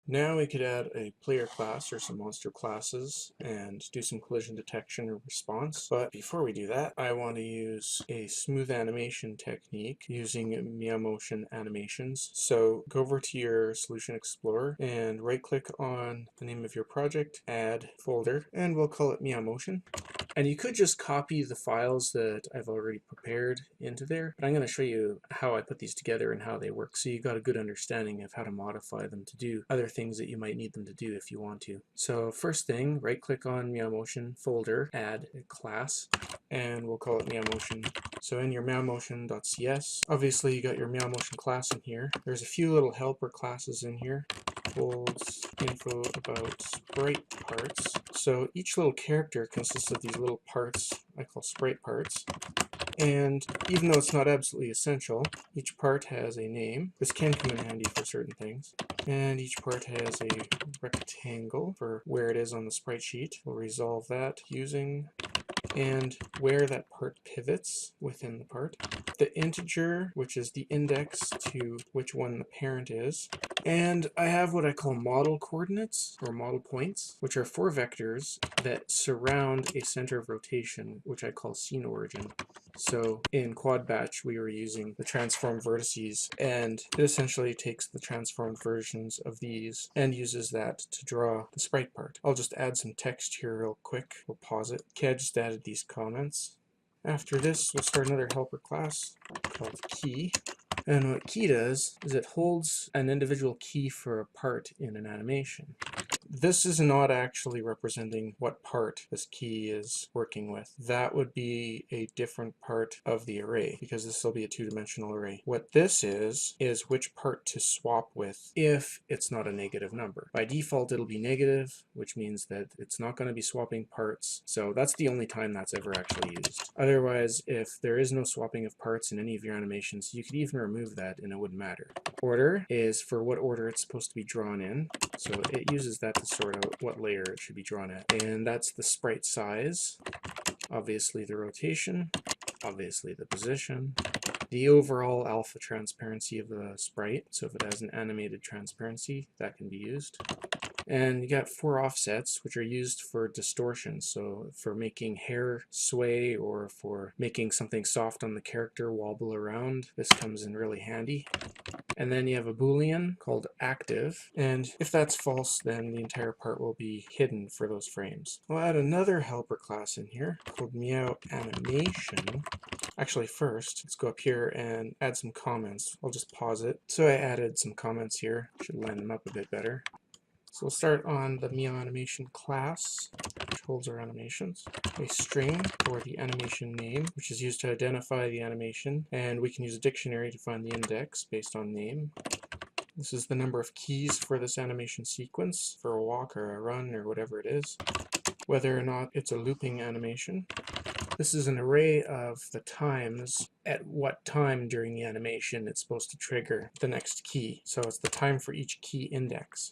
Now we could add a player class or some monster classes and do some collision detection or response. But before we do that, I want to use a smooth animation technique using MeoMotion animations. So go over to your Solution Explorer and right click on the name of your project, add folder, and we'll call it MeoMotion. And you could just copy the files that I've already prepared into there, but I'm going to show you how I put these together and how they work, so you got a good understanding of how to modify them to do other things that you might need them to do if you want to. So first thing, right click on MeoMotion folder, add a class, and we'll call it MeoMotion. So in your MeoMotion.cs, obviously you got your MeoMotion class in here. There's a few little helper classes in here. Holds info about sprite parts. So each little character consists of these little parts I call sprite parts. And even though it's not absolutely essential, each part has a name. This can come in handy for certain things. And each part has a rectangle for where it is on the sprite sheet. We'll resolve that using and where that part pivots within the part. The integer, which is the index to which one the parent is. And I have what I call model coordinates, or model points, which are 4 vectors that surround a center of rotation, which I call scene origin. So in Quad Batch, we were using the transform vertices, and it essentially takes the transformed versions of these and uses that to draw the sprite part. I'll just add some text here real quick. We'll pause it. Okay, I just added these comments. After this, we'll start another helper class called key. And what key does is it holds an individual key for a part in an animation. This is not actually representing what part this key is working with. That would be a different part of the array, because this will be a 2-dimensional array. What this is which part to swap with if it's not a negative number. By default, it'll be negative, which means that it's not going to be swapping parts. So that's the only time that's ever actually used. Otherwise, if there is no swapping of parts in any of your animations, you could even remove that and it wouldn't matter. Order is for what order it's supposed to be drawn in. So it uses that to sort out what layer it should be drawn at. And that's the sprite size, obviously the rotation, obviously the position, the overall alpha transparency of the sprite. So if it has an animated transparency, that can be used. And you got 4 offsets, which are used for distortion, so for making hair sway or for making something soft on the character wobble around. This comes in really handy. And then you have a boolean called active, and if that's false, then the entire part will be hidden for those frames. I'll add another helper class in here called MeoAnimation. Actually, first, let's go up here and add some comments. I'll just pause it. So I added some comments here. Should line them up a bit better. So we'll start on the MeoAnimation class, which holds our animations. A string for the animation name, which is used to identify the animation, and we can use a dictionary to find the index based on name. This is the number of keys for this animation sequence, for a walk or a run or whatever it is, whether or not it's a looping animation. This is an array of the times at what time during the animation it's supposed to trigger the next key. So it's the time for each key index.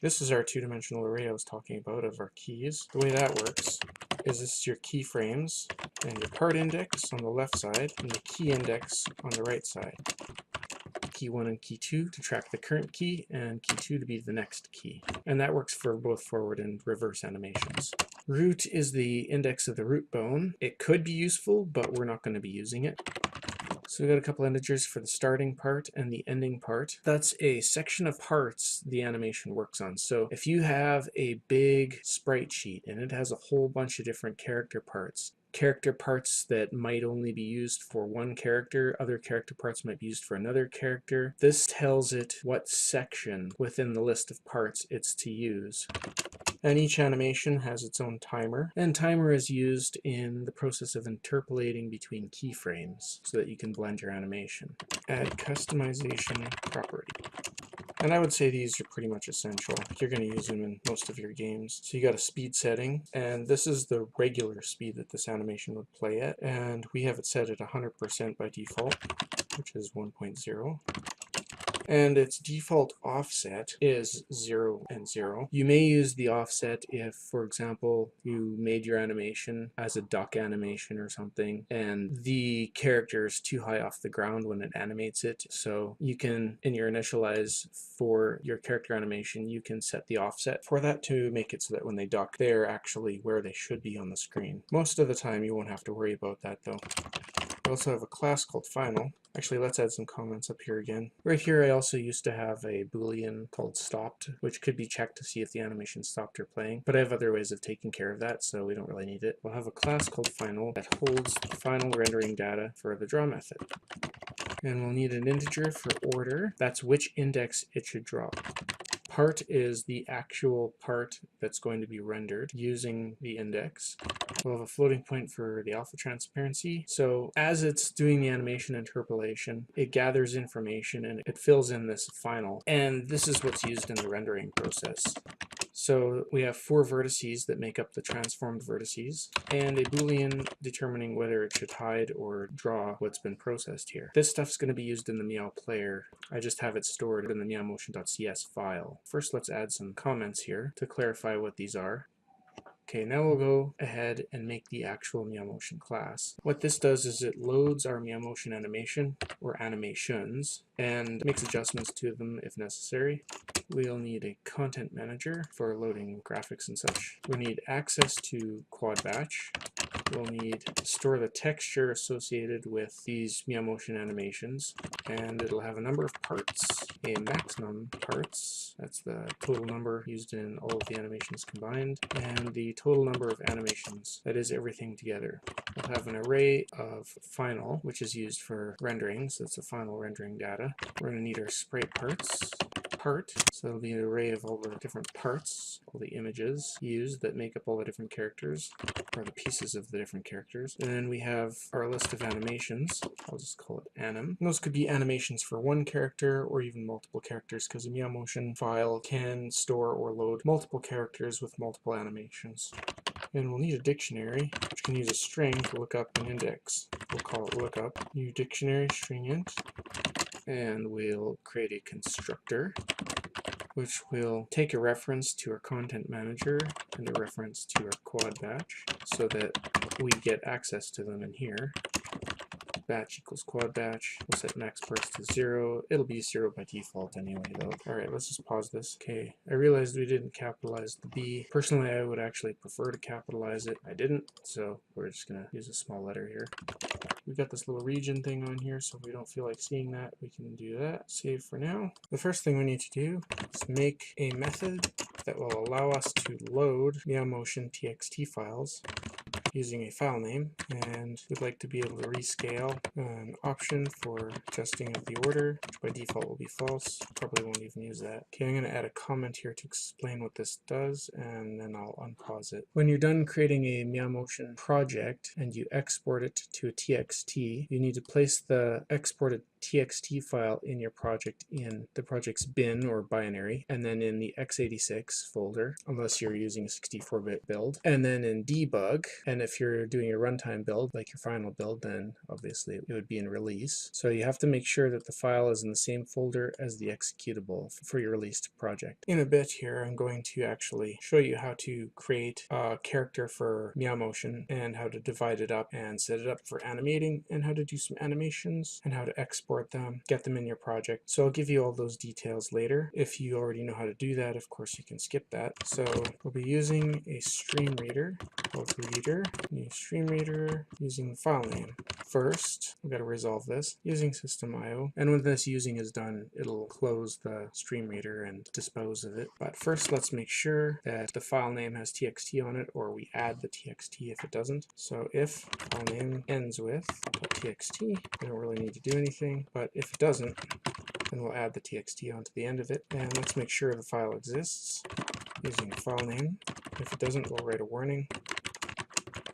This is our 2-dimensional array I was talking about of our keys. The way that works is this is your keyframes and your part index on the left side and the key index on the right side. Key 1 and key 2 to track the current key, and key 2 to be the next key. And that works for both forward and reverse animations. Root is the index of the root bone. It could be useful, but we're not going to be using it. So we got a couple integers for the starting part and the ending part. That's a section of parts the animation works on. So if you have a big sprite sheet and it has a whole bunch of different character parts that might only be used for one character, other character parts might be used for another character, this tells it what section within the list of parts it's to use. And each animation has its own timer, and timer is used in the process of interpolating between keyframes so that you can blend your animation. Add customization property. And I would say these are pretty much essential. You're going to use them in most of your games. So you got a speed setting, and this is the regular speed that this animation would play at, and we have it set at 100% by default, which is 1.0. and its default offset is 0 and 0. You may use the offset if, for example, you made your animation as a duck animation or something, and the character is too high off the ground when it animates it. So you can, in your initialize for your character animation, you can set the offset for that to make it so that when they duck, they're actually where they should be on the screen. Most of the time you won't have to worry about that though. I also have a class called final. Actually, let's add some comments up here again. Right here I also used to have a boolean called stopped, which could be checked to see if the animation stopped or playing, but I have other ways of taking care of that, so we don't really need it. We'll have a class called final that holds the final rendering data for the draw method. And we'll need an integer for order. That's which index it should draw. Part is the actual part that's going to be rendered using the index. We'll have a floating point for the alpha transparency. So as it's doing the animation interpolation, it gathers information and it fills in this final. And this is what's used in the rendering process. So we have 4 vertices that make up the transformed vertices, and a boolean determining whether it should hide or draw what's been processed here. This stuff's going to be used in the Meow player. I just have it stored in the MeoMotion.cs file. First, let's add some comments here to clarify what these are. Okay, now we'll go ahead and make the actual MeoMotion class. What this does is it loads our MeoMotion animation, or animations, and makes adjustments to them if necessary. We'll need a content manager for loading graphics and such. We'll need access to quad batch. We'll need to store the texture associated with these MeoMotion animations, and it'll have a number of parts, a maximum parts, that's the total number used in all of the animations combined, and the total number of animations, that is everything together. We'll have an array of final, which is used for rendering, so it's the final rendering data. We're going to need our sprite parts. So it'll be an array of all the different parts, all the images used that make up all the different characters, or the pieces of the different characters. And then we have our list of animations. I'll just call it anim. And those could be animations for one character or even multiple characters, because a MeoMotion file can store or load multiple characters with multiple animations. And we'll need a dictionary, which can use a string to look up an index. We'll call it lookup. New dictionary string int. And we'll create a constructor, which will take a reference to our content manager and a reference to our quad batch so that we get access to them in here. Batch equals quad batch. We'll set max parts to 0. It'll be 0 by default anyway though. Alright, let's just pause this. Okay, I realized we didn't capitalize the B. Personally, I would actually prefer to capitalize it. I didn't, so we're just gonna use a small letter here. We've got this little region thing on here, so if we don't feel like seeing that, we can do that. Save for now. The first thing we need to do is make a method that will allow us to load MeoMotion TXT files using a file name, and we'd like to be able to rescale an option for adjusting of the order, which by default will be false. Probably won't even use that. Okay, I'm going to add a comment here to explain what this does, and then I'll unpause it. When you're done creating a MeoMotion project and you export it to a TXT, you need to place the exported TXT file in your project in the project's bin or binary, and then in the x86 folder, unless you're using a 64-bit build, and then in debug. And if you're doing a runtime build, like your final build, then obviously it would be in release. So you have to make sure that the file is in the same folder as the executable for your released project. In a bit here, I'm going to actually show you how to create a character for MeoMotion and how to divide it up and set it up for animating, and how to do some animations and how to export them, get them in your project. So I'll give you all those details later. If you already know how to do that, of course you can skip that. So we'll be using a stream reader called reader, new stream reader, using the file name. First, we've got to resolve this using system.io, and when this using is done, it'll close the stream reader and dispose of it. But first, let's make sure that the file name has txt on it, or we add the txt if it doesn't. So if file name ends with .txt, we don't really need to do anything, but if it doesn't, then we'll add the txt onto the end of it. And let's make sure the file exists using the file name. If it doesn't, we'll write a warning.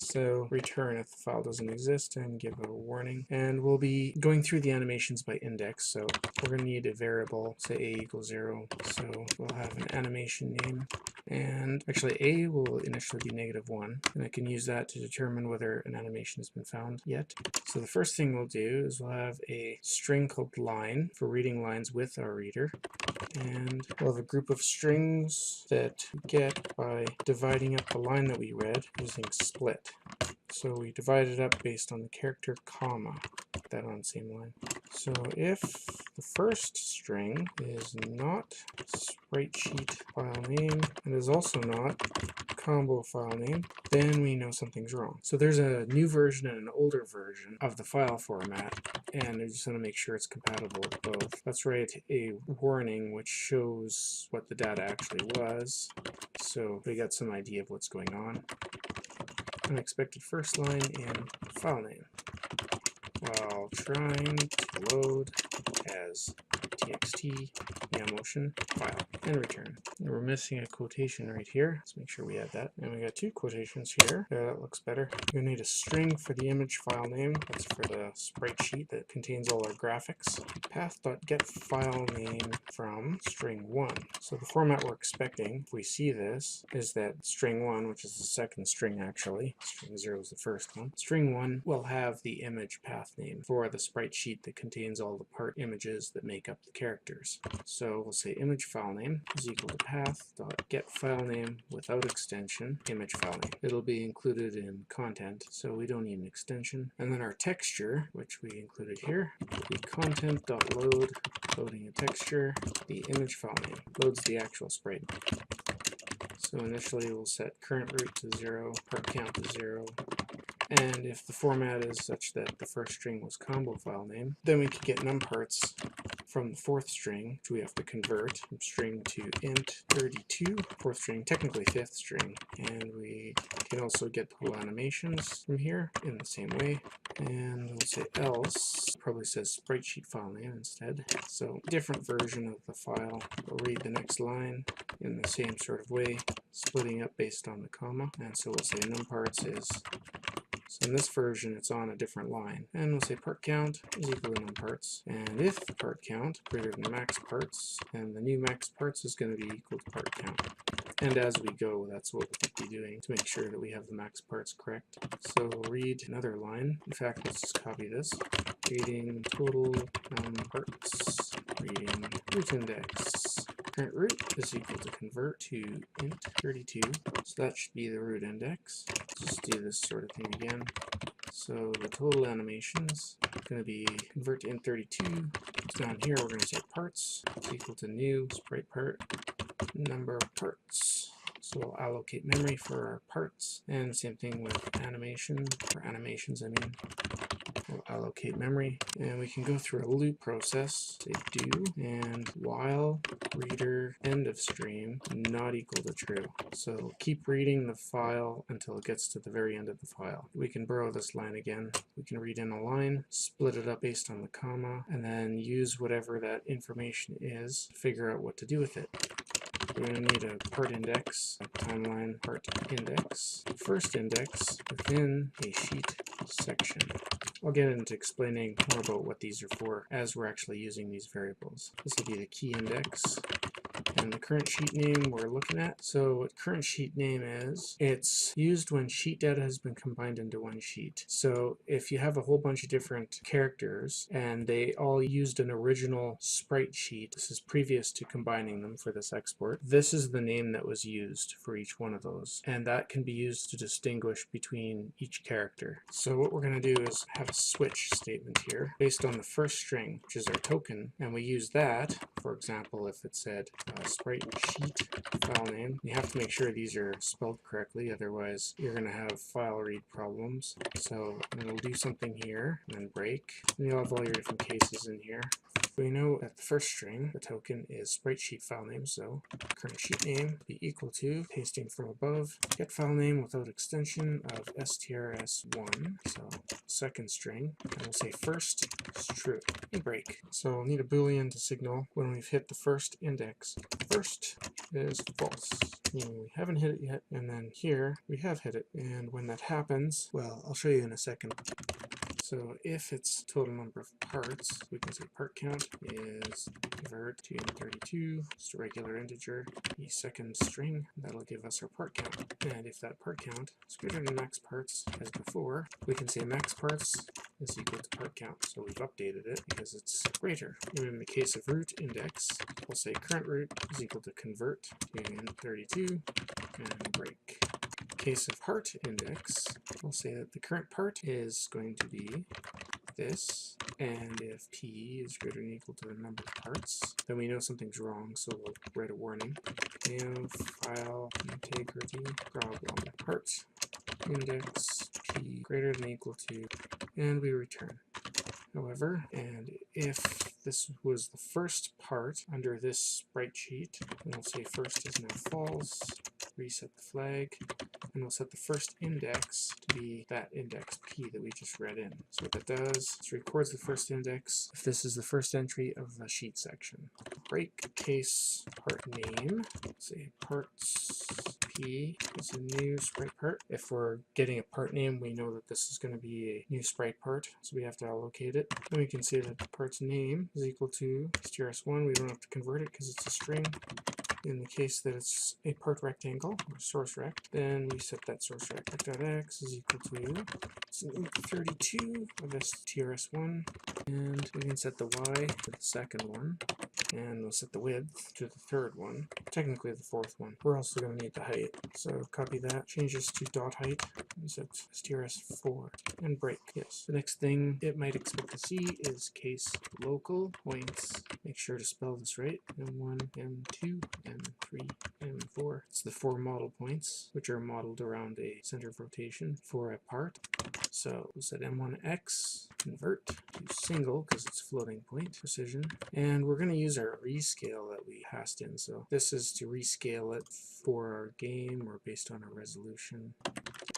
So return if the file doesn't exist and give a warning. And we'll be going through the animations by index. So we're going to need a variable, say a equals 0. So we'll have an animation name and actually A will initially be -1, and I can use that to determine whether an animation has been found yet. So the first thing we'll do is we'll have a string called line for reading lines with our reader, and we'll have a group of strings that we get by dividing up the line that we read using split. So we divide it up based on the character comma, put that on the same line. So if the first string is not sprite sheet file name and is also not combo file name, then we know something's wrong. So there's a new version and an older version of the file format, and I just want to make sure it's compatible with both. Let's write a warning which shows what the data actually was, so we got some idea of what's going on. Unexpected first line in file name while trying to load as txt MeoMotion file, and return. And we're missing a quotation right here. Let's make sure we add that. And we got 2 quotations here. That looks better. You're gonna need a string for the image file name. That's for the sprite sheet that contains all our graphics. Path.getFileName from string 1. So the format we're expecting, if we see this, is that string 1, which is the second string actually, string 0 is the first one, string 1 will have the image path name for the sprite sheet that contains all the part images that make up the characters. So we'll say image file name is equal to path.getFileName without extension image file name. It'll be included in content, so we don't need an extension. And then our texture, which we included here, will be content.load, loading a texture, the image file name, loads the actual sprite. So initially we'll set current root to 0, part count to 0, and if the format is such that the first string was combo file name, then we could get numparts from the fourth string, which we have to convert from string to int 32, fourth string, technically fifth string, and we can also get the whole animations from here in the same way. And we'll say else, probably says sprite sheet file name instead. So different version of the file. We'll read the next line in the same sort of way, splitting up based on the comma. And so we'll say numparts is, so in this version it's on a different line. And we'll say part count is equal to numparts. And if the part count greater than max parts, and the new max parts is going to be equal to part count. And as we go, that's what we'll be doing to make sure that we have the max parts correct. So we'll read another line. In fact, let's just copy this. Reading total parts, reading root index. Current root is equal to convert to int 32. So that should be the root index. Let's just do this sort of thing again. So the total animations are going to be convert to int 32. Down here we're going to say parts is equal to new sprite part number of parts. So we'll allocate memory for our parts, and same thing with animation, or animations I mean. We'll allocate memory, and we can go through a loop process, say do, and while reader end of stream not equal to true. So keep reading the file until it gets to the very end of the file. We can borrow this line again. We can read in a line, split it up based on the comma, and then use whatever that information is to figure out what to do with it. We're going to need a part index, a timeline part index, first index within a sheet section. I'll get into explaining more about what these are for as we're actually using these variables. This will be the key index. And the current sheet name we're looking at. So what current sheet name is, it's used when sheet data has been combined into one sheet. So if you have a whole bunch of different characters and they all used an original sprite sheet, this is previous to combining them for this export, this is the name that was used for each one of those. And that can be used to distinguish between each character. So what we're going to do is have a switch statement here based on the first string, which is our token, and we use that, for example, if it said sprite sheet file name. You have to make sure these are spelled correctly, otherwise you're going to have file read problems. So it'll do something here, and then break. And you'll have all your different cases in here. We know that the first string, the token, is sprite sheet file name, so current sheet name be equal to, pasting from above, get file name without extension of strs1, so second string, and we'll say first is true, and break. So we'll need a boolean to signal when we've hit the first index. First is false, meaning we haven't hit it yet, and then here we have hit it, and when that happens, well, I'll show you in a second. So if its total number of parts, we can say part count is convert to 32, just a regular integer, the second string, that'll give us our part count. And if that part count is greater than max parts as before, we can say max parts is equal to part count. So we've updated it because it's greater. And in the case of root index, we'll say current root is equal to convert to 32 and break. In case of part index, we'll say that the current part is going to be this, and if p is greater than or equal to the number of parts, then we know something's wrong, so we'll write a warning. File integrity problem. Part index p greater than or equal to, and we return. However, and if this was the first part under this sprite sheet, then we'll say first is now false, reset the flag, and we'll set the first index to be that index p that we just read in. So what that does is records the first index if this is the first entry of the sheet section. Break case part name, say parts p is a new sprite part. If we're getting a part name, we know that this is going to be a new sprite part, so we have to allocate it. And we can say that the part's name is equal to strs1. We don't have to convert it because it's a string. In the case that it's a part rectangle, or source rect, then we set that source rect.x is equal to 32 of strs1, and we can set the y to the second one, and we'll set the width to the third one, technically the fourth one. We're also going to need the height, so copy that, change this to dot height, and set strs4, and break. Yes, the next thing it might expect to see is case local points. Make sure to spell this right, m1, m2, m3, m4. It's the 4 model points, which are modeled around a center of rotation for a part. So we'll set m1x, convert to single because it's floating point precision, and we're going to use our rescale that we passed in. So this is to rescale it for our game or based on our resolution.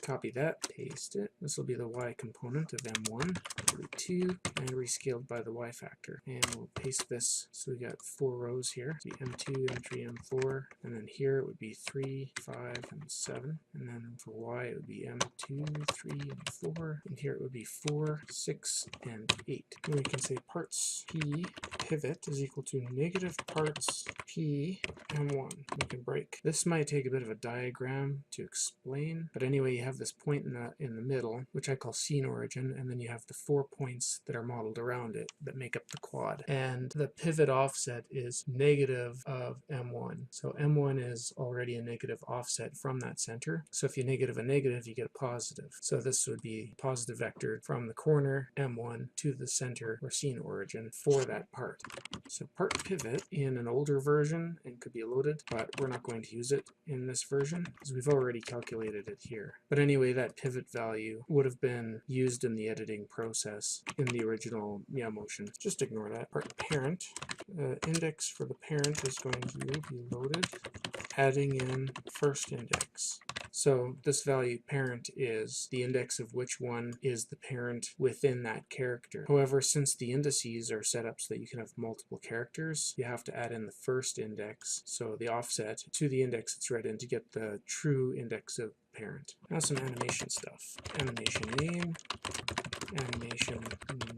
Copy that, paste it. This will be the y component of m1, root 2, and rescaled by the y factor. And we'll paste this, so we got 4 rows here. It'll be m2, m3, m4, and then here it would be 3, 5, and 7. And then for y it would be m2, 3, and 4. And here it would be 4, 6, and 8. And we can say parts p pivot is equal to negative parts p m1. We can break. This might take a bit of a diagram to explain, but anyway, you have this point in the middle, which I call scene origin, and then you have the 4 points that are modeled around it that make up the quad. And the pivot offset is negative of m1. So m1 is already a negative offset from that center. So if you negative a negative, you get a positive. So this would be positive vector from the corner m1 to the center or scene origin for that part. So part pivot in an older version and could be loaded, but we're not going to use it in this version because we've already calculated it here. But anyway, that pivot value would have been used in the editing process in the original MeoMotion. Just ignore that. Part parent, index for the parent is going to be loaded, adding in first index. So this value parent is the index of which one is the parent within that character. However, since the indices are set up so that you can have multiple characters, you have to add in the first index, so the offset, to the index it's read in to get the true index of parent. Now some animation stuff. Animation name, animation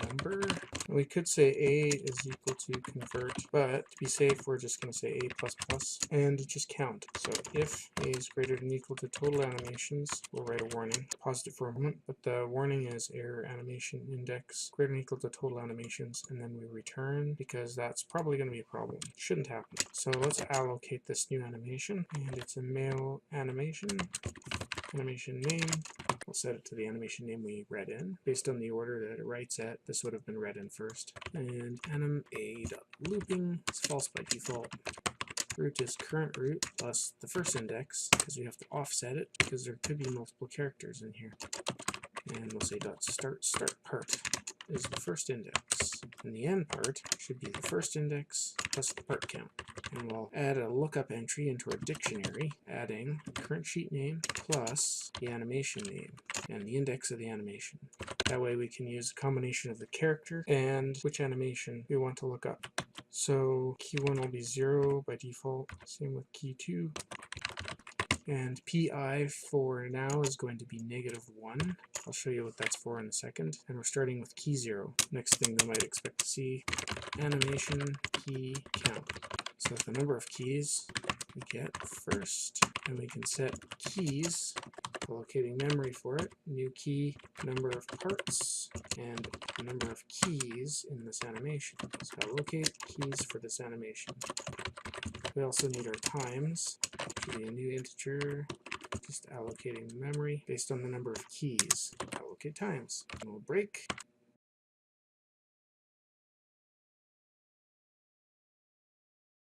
number. We could say a is equal to convert, but to be safe, we're just going to say a++ and just count. So if a is greater than or equal to total animations, we'll write a warning. Pause it for a moment, but the warning is error animation index greater than or equal to total animations, and then we return because that's probably going to be a problem. Shouldn't happen. So let's allocate this new animation, and it's a male animation. Animation name, we'll set it to the animation name we read in. Based on the order that it writes at, this would have been read in first. And anim.a.looping is false by default. Root is current root plus the first index, because we have to offset it, because there could be multiple characters in here. And we'll say .start part is the first index. And the end part should be the first index plus the part count. And we'll add a lookup entry into our dictionary, adding the current sheet name plus the animation name and the index of the animation. That way we can use a combination of the character and which animation we want to look up. So key 1 will be 0 by default, same with key 2. And pi for now is going to be -1. I'll show you what that's for in a second. And we're starting with key 0. Next thing we might expect to see, animation key count. So the number of keys we get first, and we can set keys, allocating memory for it, new key, number of parts, and number of keys in this animation. So allocate keys for this animation. We also need our times to be a new integer, just allocating the memory based on the number of keys. Allocate times. And we'll break,